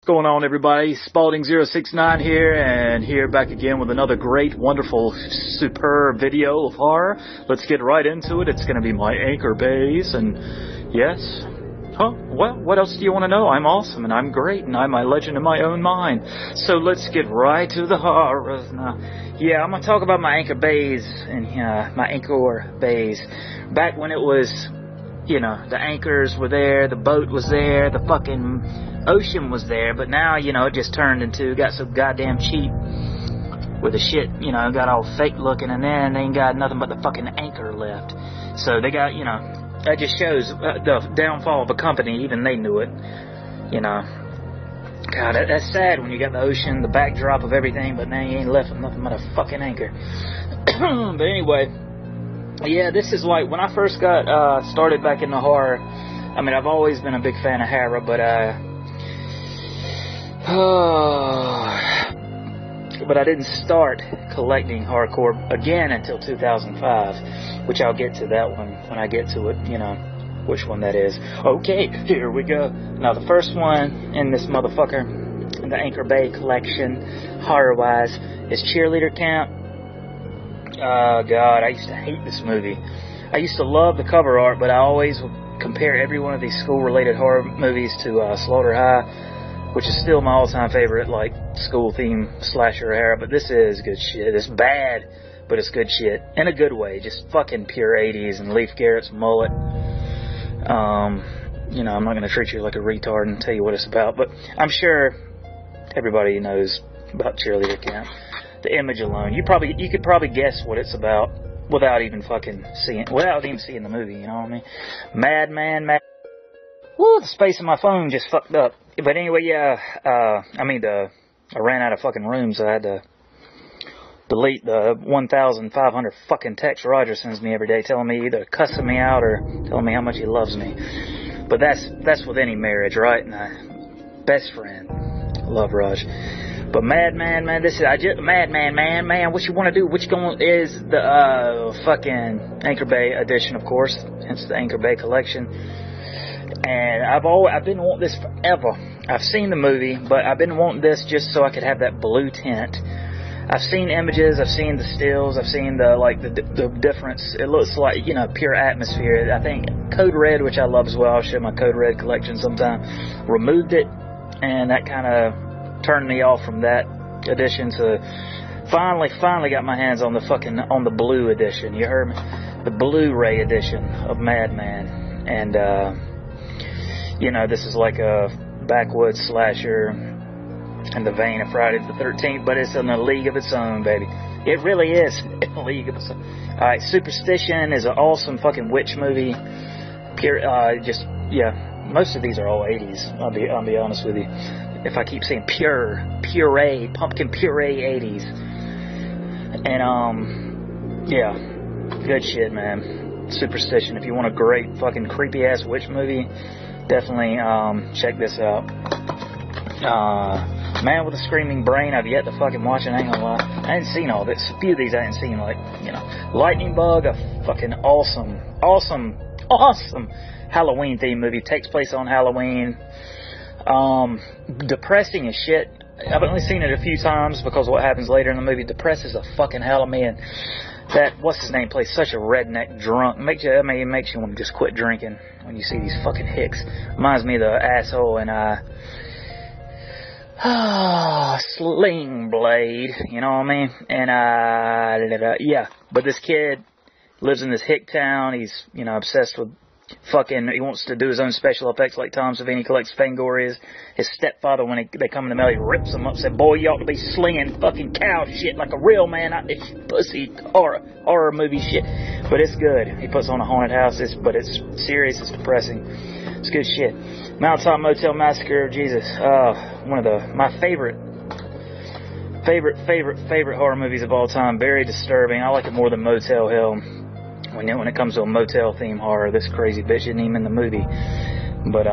What's going on, everybody? Spalding069 here, and here back again with another great, wonderful, superb video of horror. Let's get right into it. It's going to be my anchor base, and yes, well, what else do you want to know? I'm awesome, and I'm great, and I'm a legend in my own mind. So let's get right to the horrors now. Yeah, I'm going to talk about my anchor bays, and my anchor bays. Back when it was, the anchors were there, the boat was there, the fucking ocean was there, but now, it just turned into, got so goddamn cheap with the shit, got all fake looking, and then they ain't got nothing but the fucking anchor left. So they got, that just shows the downfall of a company. Even they knew it, God, that's sad when you got the ocean, the backdrop of everything, but now you ain't left with nothing but a fucking anchor. But anyway, yeah, this is like, when I first got started back in the horror, I mean, I've always been a big fan of horror, but I didn't start collecting hardcore again until 2005, which I'll get to that one when I get to it, which one that is. Okay, here we go. Now, the first one in this motherfucker, in the Anchor Bay collection, horror-wise, is Cheerleader Camp. Oh, God, I used to hate this movie. I used to love the cover art, but I always would compare every one of these school-related horror movies to Slaughter High, which is still my all-time favorite, like, school-theme slasher era, but this is good shit. It's bad, but it's good shit. In a good way, just fucking pure 80s, and Leif Garrett's mullet. I'm not going to treat you like a retard and tell you what it's about, but I'm sure everybody knows about Cheerleader Camp. The image alone, you could probably guess what it's about without even seeing the movie, you know what I mean? Madman. Woo, the space in my phone just fucked up. But anyway, yeah, I ran out of fucking room, so I had to delete the 1,500 fucking texts Roger sends me every day telling me either cussing me out or telling me how much he loves me. But that's with any marriage, right? And best friend. Love Raj. But Madman, man, man, what you want to do? Which one is the fucking Anchor Bay edition, of course, hence the Anchor Bay collection. And I've been wanting this forever. I've seen the movie, but I've been wanting this just so I could have that blue tint. I've seen images, I've seen the stills, I've seen the difference. It looks like, pure atmosphere. I think Code Red, which I love as well, I'll show my Code Red collection sometime, removed it, and that kind of turned me off from that edition to finally got my hands on the blue edition. You heard me? The Blu-ray edition of Madman. And, this is like a backwoods slasher in the vein of Friday the 13th, but it's in a league of its own, baby. It really is a league of its own. Alright, Superstition is an awesome fucking witch movie. Most of these are all 80s, I'll be honest with you. If I keep saying puree, pumpkin puree 80s. And, good shit, man. Superstition. If you want a great fucking creepy-ass witch movie, definitely check this out. Man with a Screaming Brain, I've yet to fucking watch it, I ain't gonna lie. I ain't seen all this. A few of these I ain't seen, Lightning Bug, a fucking awesome Halloween-themed movie. Takes place on Halloween. Depressing as shit. I've only seen it a few times because of what happens later in the movie. Depresses the fucking hell out of me, and that, what's his name, plays such a redneck drunk. It makes you want to just quit drinking when you see these fucking hicks. Reminds me of the asshole in Sling Blade, you know what I mean? And but this kid lives in this hick town. He's, obsessed with he wants to do his own special effects like Tom Savini collects Fangorias. His stepfather, when they come in the mail, he rips them up, said, boy, you ought to be slinging fucking cow shit like a real man, not this pussy horror movie shit. But it's good. He puts on a haunted house, but it's serious, it's depressing. It's good shit. Mountaintop Motel Massacre, Jesus. One of my favorite horror movies of all time. Very disturbing. I like it more than Motel Hell. When it comes to a motel theme horror, this crazy bitch isn't even in the movie. But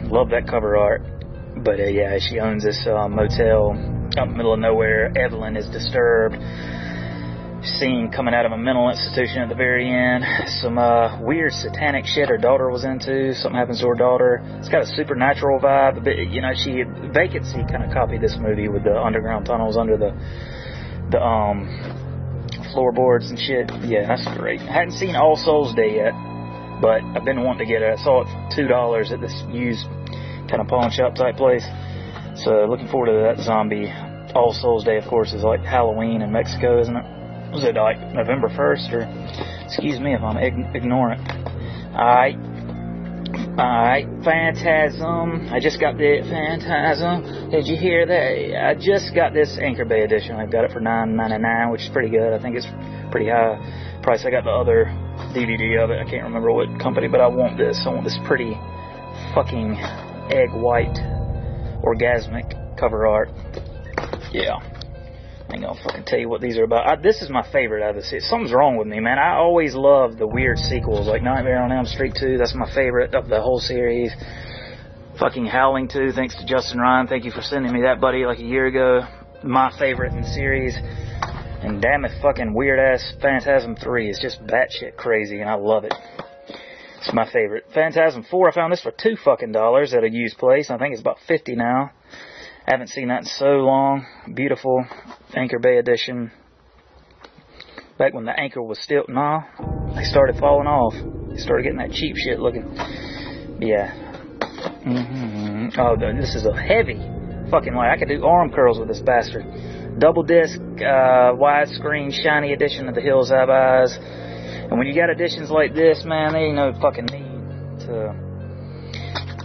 love that cover art. But she owns this motel out in the middle of nowhere. Evelyn is disturbed. scene coming out of a mental institution at the very end. Some weird satanic shit her daughter was into. Something happens to her daughter. It's got a supernatural vibe. A bit, you know, Vacancy kind of copied this movie with the underground tunnels under the floorboards and shit. Yeah, that's great. I hadn't seen All Souls Day yet, but I've been wanting to get it. I saw it for $2 at this used kind of pawn shop type place. So looking forward to that zombie. All Souls Day, of course, is like Halloween in Mexico, isn't it? Was it like November 1st? Or, excuse me if I'm ignorant. Alright, Phantasm. I just got the Phantasm. Did you hear that? I just got this Anchor Bay edition. I got it for $9.99, which is pretty good. I think it's pretty high price. I got the other DVD of it. I can't remember what company, but I want this. I want this pretty fucking egg white orgasmic cover art. Yeah. I ain't gonna fucking tell you what these are about. This is my favorite out of the series. Something's wrong with me, man. I always love the weird sequels, like Nightmare on Elm Street 2. That's my favorite of the whole series. Fucking Howling 2, thanks to Justin Ryan. Thank you for sending me that, buddy, like a year ago. My favorite in the series. And damn it, fucking weird-ass Phantasm 3 is just batshit crazy, and I love it. It's my favorite. Phantasm 4, I found this for $2 fucking at a used place. I think it's about $50 now. I haven't seen that in so long. Beautiful Anchor Bay edition. Back when the anchor was still... Nah, they started falling off. They started getting that cheap shit looking. Yeah. Oh, this is a heavy fucking light. I could do arm curls with this bastard. Double disc, widescreen, shiny edition of The Hills Have Eyes. And when you got editions like this, man, there ain't no fucking need to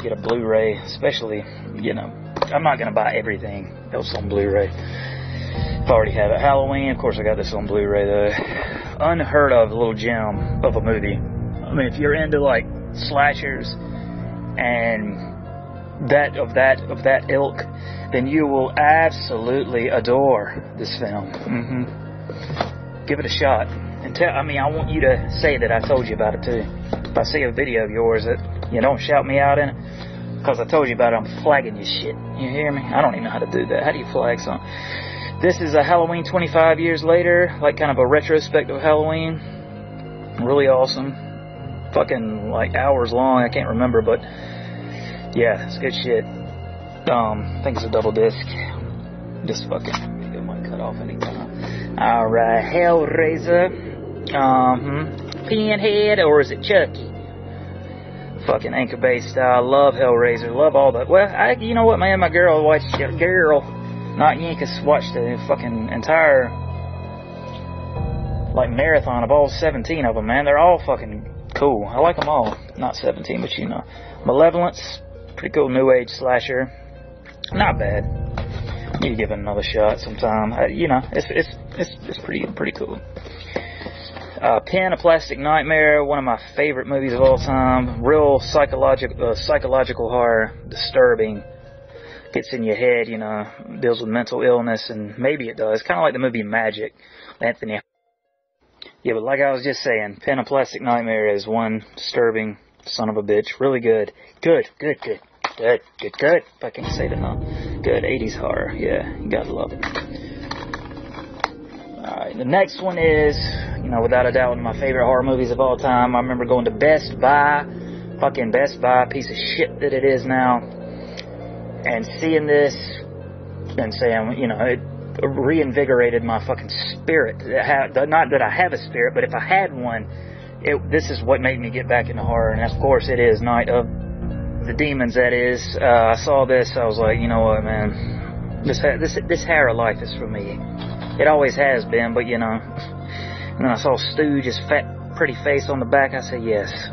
get a Blu-ray, especially, you know. I'm not going to buy everything else on Blu-ray. If I already have it. Halloween, of course I got this on Blu-ray though. Unheard of little gem of a movie. I mean, if you're into like slashers and that of that ilk, then you will absolutely adore this film. Give it a shot. And I want you to say that I told you about it too. If I see a video of yours that you don't shout me out in it, because I told you about it, I'm flagging your shit. You hear me? I don't even know how to do that. How do you flag something? This is a Halloween 25 years later, like kind of a retrospect of Halloween. Really awesome. Fucking like hours long, I can't remember, but yeah, it's good shit. I think it's a double disc. Just fucking, it might cut off anytime. Alright, Hellraiser. Pinhead, or is it Chucky? Fucking Anchor Bay style. Love Hellraiser. Love all that. Well, you know what, man? My girl watched, not Yankees, watched the fucking entire, like, marathon of all 17 of them, man. They're all fucking cool. I like them all. Not 17, but you know. Malevolence. Pretty cool new age slasher. Not bad. Need to give it another shot sometime. You know, it's pretty cool. Pen, A Plastic Nightmare, one of my favorite movies of all time. Real psychological horror, disturbing. Gets in your head, you know, deals with mental illness, and maybe it does. Kind of like the movie Magic, Anthony. Yeah, but like I was just saying, Pen, A Plastic Nightmare is one disturbing son of a bitch. Really good. Good. If I can't say that now. Good, 80s horror. Yeah, you gotta love it. Alright, the next one is, you know, without a doubt, one of my favorite horror movies of all time. I remember going to Best Buy, fucking Best Buy, piece of shit that it is now, and seeing this and saying, you know, it reinvigorated my fucking spirit. Not that I have a spirit, but if I had one, this is what made me get back into horror, and of course it is Night of the Demons, that is. I saw this, I was like, you know what, man, this hair of life is for me. It always has been, but you know. And then I saw Stooge's fat, pretty face on the back. I said, yes.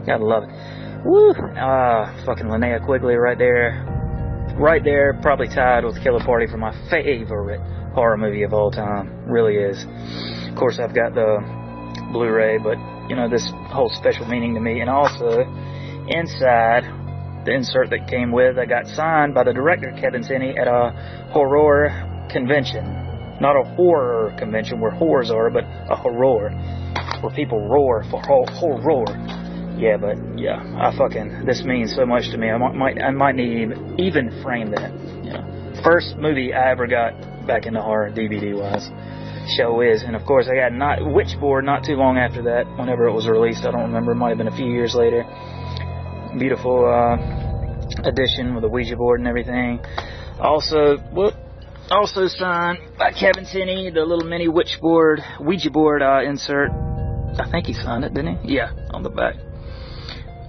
Gotta love it. Woo! Fucking Linnea Quigley right there. Right there, probably tied with Killer Party for my favorite horror movie of all time. Really is. Of course, I've got the Blu-ray, but, you know, this holds special meaning to me. And also, inside the insert that came with, I got signed by the director, Kevin Tenney, at a horror convention. Not a horror convention where whores are, but a horror, where people roar for horror. Yeah, but yeah, this means so much to me. I might need to even frame that. You know, first movie I ever got back into horror DVD wise. Show is. And of course, I got Witchboard not too long after that, whenever it was released. I don't remember. It might have been a few years later. Beautiful edition with a Ouija board and everything. Also signed by Kevin Tenney, the little mini Ouija board insert. I think he signed it, didn't he? Yeah, on the back.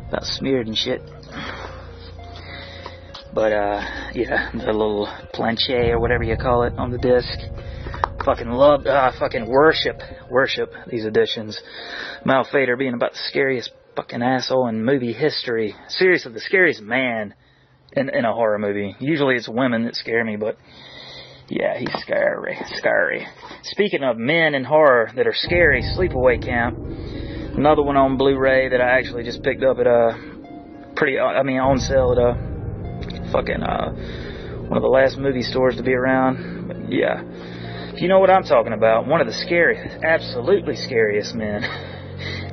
About smeared and shit. But, yeah, the little planche or whatever you call it on the disc. Fucking love, fucking worship these editions. Mal Fader being about the scariest fucking asshole in movie history. Seriously, the scariest man in a horror movie. Usually it's women that scare me, but yeah, he's scary. Speaking of men in horror that are scary, Sleepaway Camp. Another one on Blu-ray that I actually just picked up at on sale at fucking one of the last movie stores to be around. But yeah, if you know what I'm talking about, one of the scariest, absolutely scariest men.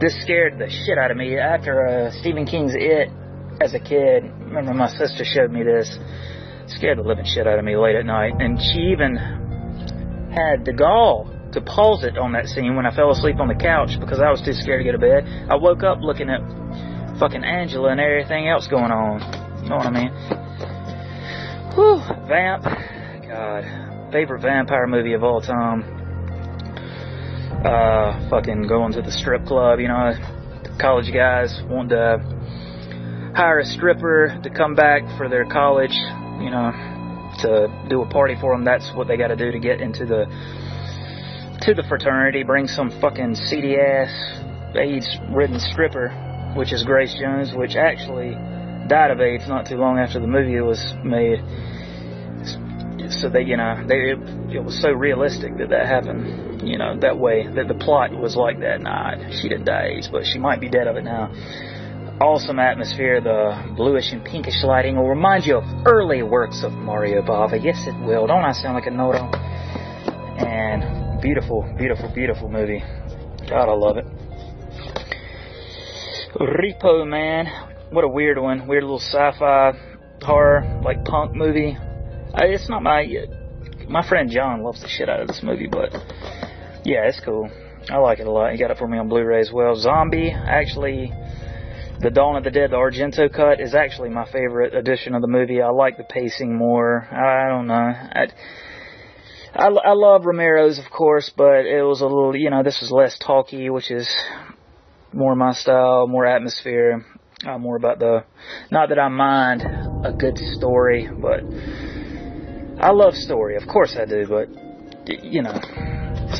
This scared the shit out of me after Stephen King's It as a kid. Remember, my sister showed me this. Scared the living shit out of me late at night, and she even had the gall to pause it on that scene when I fell asleep on the couch because I was too scared to go to bed. I woke up looking at fucking Angela and everything else going on. You know what I mean? Whew, Vamp. God. Favorite vampire movie of all time. Fucking going to the strip club, you know. College guys want to hire a stripper to come back for their college, you know, to do a party for them. That's what they got to do to get into the fraternity. Bring some fucking seedy ass AIDS-ridden stripper, which is Grace Jones, which actually died of AIDS not too long after the movie was made. So they, you know, it was so realistic that happened, you know, that way, that the plot was like that. Nah, she didn't die of AIDS, but she might be dead of it now. Awesome atmosphere. The bluish and pinkish lighting will remind you of early works of Mario Bava. Yes, it will. Don't I sound like a Noto? And beautiful, beautiful, beautiful movie. God, I love it. Repo Man. What a weird one. Weird little sci-fi horror, like punk movie. It's not my friend John loves the shit out of this movie, but yeah, it's cool. I like it a lot. He got it for me on Blu-ray as well. Zombie, actually, the Dawn of the Dead, the Argento cut, is actually my favorite edition of the movie. I like the pacing more. I don't know. I love Romero's, of course, but it was a little, you know, this was less talky, which is more my style, more atmosphere, more about the, not that I mind a good story, but I love story, of course I do, but, you know,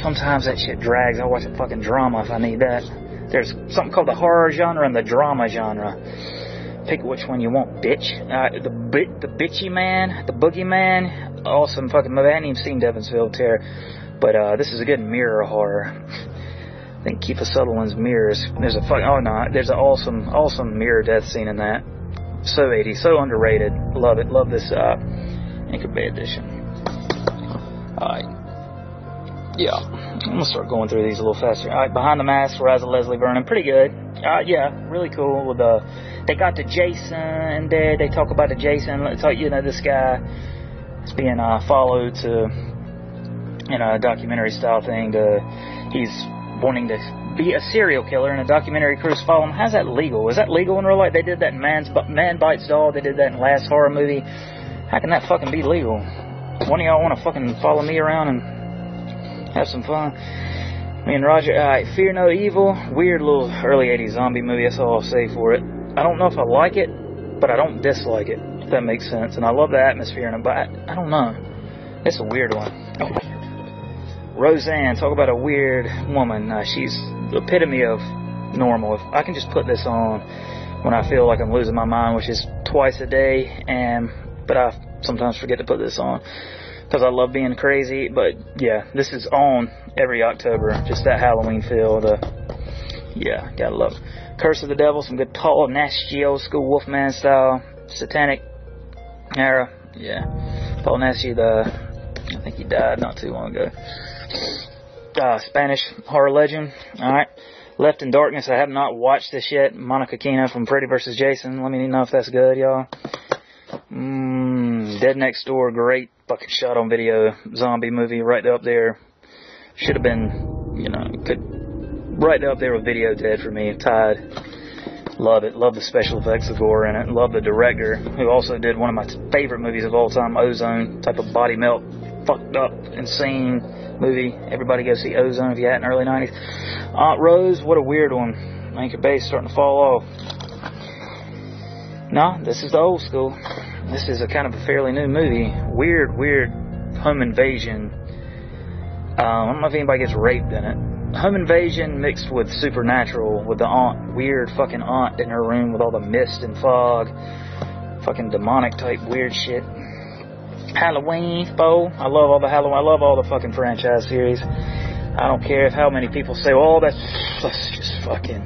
sometimes that shit drags. I watch a fucking drama if I need that. There's something called the horror genre and the drama genre. Pick which one you want, bitch. The Bitchy Man, the Boogeyman, awesome fucking movie. I hadn't even seen Devonsville Terror, but this is a good mirror horror. I think Kiefer Sutherland's Mirrors. There's an awesome mirror death scene in that. So 80s, so underrated. Love it. Love this Anchor Bay edition. Alright. Yeah. I'm gonna start going through these a little faster. Alright, Behind the Mask, Rise of Leslie Vernon. Pretty good. Yeah, really cool. With they got the Jason there. They talk about the Jason. It's like, you know, this guy is being followed to, you know, a documentary style thing. He's wanting to be a serial killer, and a documentary crew's following him. How's that legal? Is that legal in real life? They did that in Man Bites Dog. They did that in Last Horror Movie. How can that fucking be legal? One of y'all want to fucking follow me around and have some fun? Me and Roger. Alright, Fear No Evil. Weird little early 80s zombie movie. That's all I'll say for it. I don't know if I like it, but I don't dislike it, if that makes sense. And I love the atmosphere in it, but I don't know. It's a weird one. Oh. Roseanne. Talk about a weird woman. She's the epitome of normal. If I can just put this on when I feel like I'm losing my mind, which is twice a day, but I sometimes forget to put this on because I love being crazy. But yeah, this is on every October. Just that Halloween feel. Yeah, gotta love it. Curse of the Devil, some good tall, nasty old school Wolfman style, satanic era. Yeah, Paul Nasty, I think he died not too long ago. Spanish horror legend. Alright. Left in Darkness. I have not watched this yet. Monica Keena from Freddy vs. Jason. Let me know if that's good, y'all. Dead Next Door. Great fucking shot on video zombie movie right up there. Should have been, you know, could right up there with Video Dead for me. Tied. Love it. Love the special effects, the gore in it. Love the director, who also did one of my favorite movies of all time, Ozone. Type of body melt, fucked up, insane movie. Everybody go see Ozone if you hadn't, early 90s. Aunt Rose, what a weird one. Anchor Bay's starting to fall off. No, this is the old school. This is a kind of a fairly new movie. Weird home invasion. I don't know if anybody gets raped in it. Home invasion mixed with supernatural, with the aunt, weird fucking aunt in her room with all the mist and fog. Fucking demonic type weird shit. Halloween, I love all the Halloween. I love all the fucking franchise series. I don't care if how many people say, oh, that's just fucking,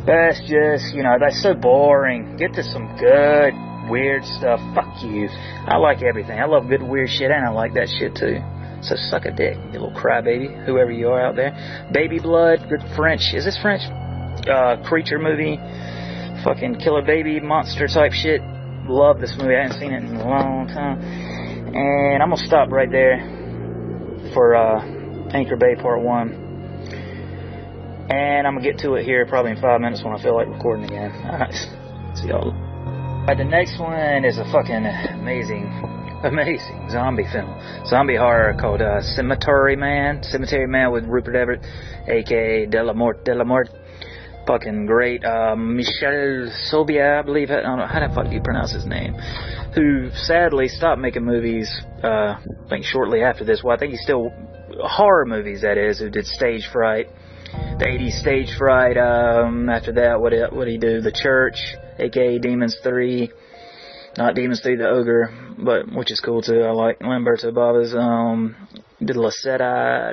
that's just, you know, that's so boring. Get to some good, weird stuff. Fuck you. I like everything. I love good, weird shit, and I like that shit too. So suck a dick, you little crybaby, whoever you are out there. Baby Blood, good French. Is this French? Creature movie. Fucking killer baby, monster type shit. Love this movie. I haven't seen it in a long time. And I'm going to stop right there for Anchor Bay Part 1. And I'm going to get to it here probably in 5 minutes when I feel like recording again. Alright, see y'all. Alright, the next one is a fucking amazing zombie film. Zombie horror called Cemetery Man. Cemetery Man with Rupert Everett, a.k.a. De La Mort. Fucking great. Michel Sobia, I believe. I don't know. How the fuck do you pronounce his name? Who sadly stopped making movies, I think shortly after this. Well, I think he's still... horror movies, that is. Who did Stage Fright. The 80s Stage Fright. After that, what did he do? The Church, a.k.a. Demons 3. Not Demons 3, the Ogre, but which is cool too. I like Lamberto Bava's did La Seta.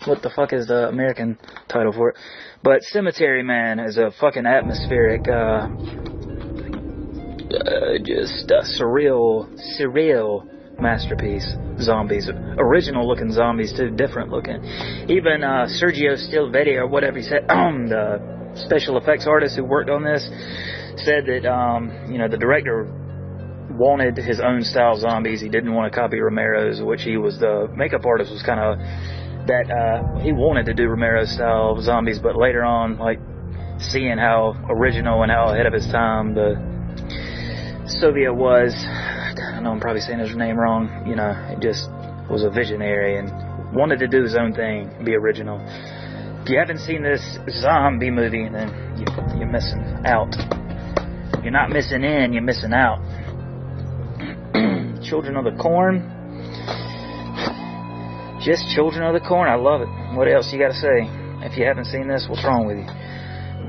What the fuck is the American title for it? But Cemetery Man is a fucking atmospheric, just a surreal masterpiece. Zombies, original looking zombies too, different looking. Even Sergio Stilvedi, or whatever he said, the special effects artist who worked on this, said that, you know, the director wanted his own style zombies. He didn't want to copy Romero's, which he was the makeup artist, was kind of that, he wanted to do Romero's style zombies, but later on, like, seeing how original and how ahead of his time the Soviet was, I know I'm probably saying his name wrong, you know, it just was a visionary and wanted to do his own thing, be original. If you haven't seen this zombie movie, then you're missing out. You're not missing in, you're missing out. Children of the Corn. Just Children of the Corn. I love it. What else you got to say? If you haven't seen this, what's wrong with you?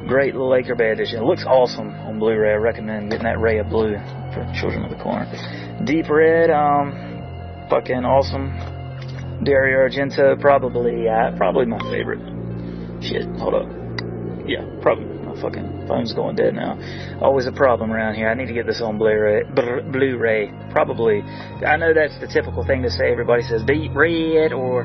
Great little Anchor Bay edition. It looks awesome on Blu-ray. I recommend getting that ray of blue for Children of the Corn. Deep Red. Fucking awesome. Dario Argento. Probably my favorite. Shit, hold up. Yeah, probably. My fucking phone's going dead now. Always a problem around here. I need to get this on Blu-ray. Probably. I know that's the typical thing to say. Everybody says Deep Red, or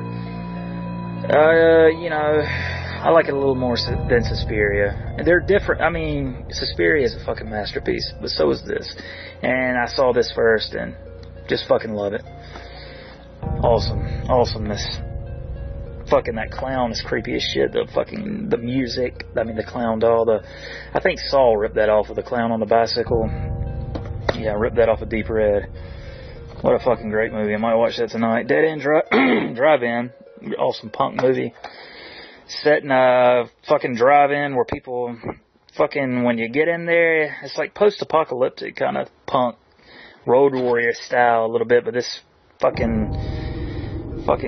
you know, I like it a little more than Suspiria. And they're different. I mean, Suspiria is a fucking masterpiece, but so is this. And I saw this first and just fucking love it. Awesomeness. Fucking that clown is creepy as shit. The music. I mean, the clown doll. I think Saul ripped that off of the clown on the bicycle. Yeah, ripped that off of Deep Red. What a fucking great movie. I might watch that tonight. Dead End Drive-In. Awesome punk movie. Set in a fucking drive-in where people fucking, when you get in there, it's like post-apocalyptic kind of punk. Road Warrior style a little bit, but this fucking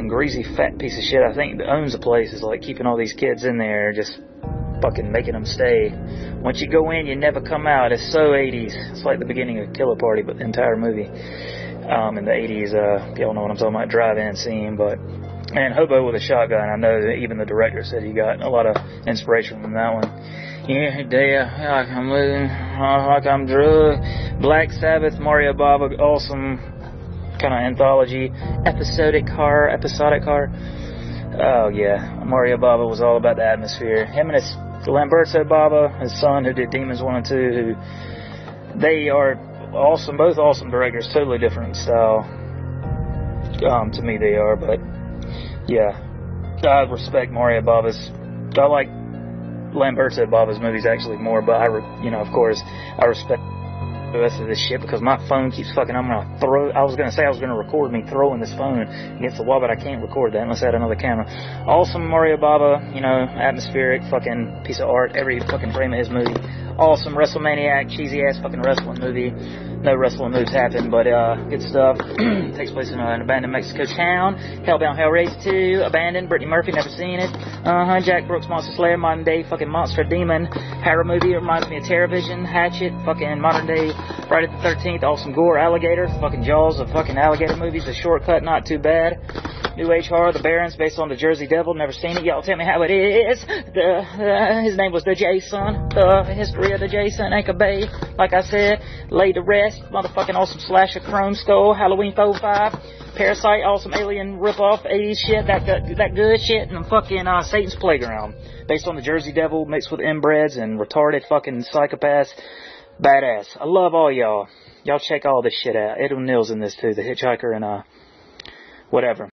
greasy fat piece of shit, I think, that owns the place, is like keeping all these kids in there, just fucking making them stay. Once you go in, you never come out. It's so 80s. It's like the beginning of Killer Party, but the entire movie. In the 80s, y'all know what I'm talking about, drive-in scene, and Hobo with a Shotgun. I know that even the director said he got a lot of inspiration from that one. Yeah, like I'm living, like I'm drug. Black Sabbath, Mario Bava, awesome kind of anthology, episodic horror. Oh yeah, Mario Bava was all about the atmosphere. Him and his Lamberto Bava, his son, who did Demons 1 and 2, they are awesome, both awesome directors, totally different style. To me, they are, but yeah. I respect Mario Bava's. I like Lamberto Bava's movies actually more, but of course, I respect the rest of this shit because my phone keeps fucking. I was gonna record me throwing this phone against the wall, but I can't record that unless I had another camera. Awesome Mario Bava, atmospheric fucking piece of art. Every fucking frame of his movie. Awesome WrestleManiac, cheesy ass fucking wrestling movie. No wrestling moves happen, but good stuff. Takes place in an abandoned Mexico town. Hellbound Hellraiser 2, abandoned. Brittany Murphy, never seen it. Jack Brooks Monster Slayer, modern day fucking monster demon horror movie. It reminds me of Terrorvision, Hatchet, fucking modern day Friday the 13th. Awesome gore, alligator, fucking Jaws of fucking alligator movies. A shortcut, not too bad. New Age horror, The Barons, based on the Jersey Devil. Never seen it. Y'all tell me how it is. His name was the Jason. The history of the Jason, Anchor Bay. Like I said, laid to rest. Motherfucking awesome slasher, Chrome Skull, Halloween 4-5, Parasite, awesome alien ripoff, 80s shit, that good shit, and fucking Satan's Playground, based on the Jersey Devil mixed with inbreds and retarded fucking psychopaths. Badass. I love all y'all. Y'all check all this shit out. Ed O'Neill's in this too, The Hitchhiker and whatever.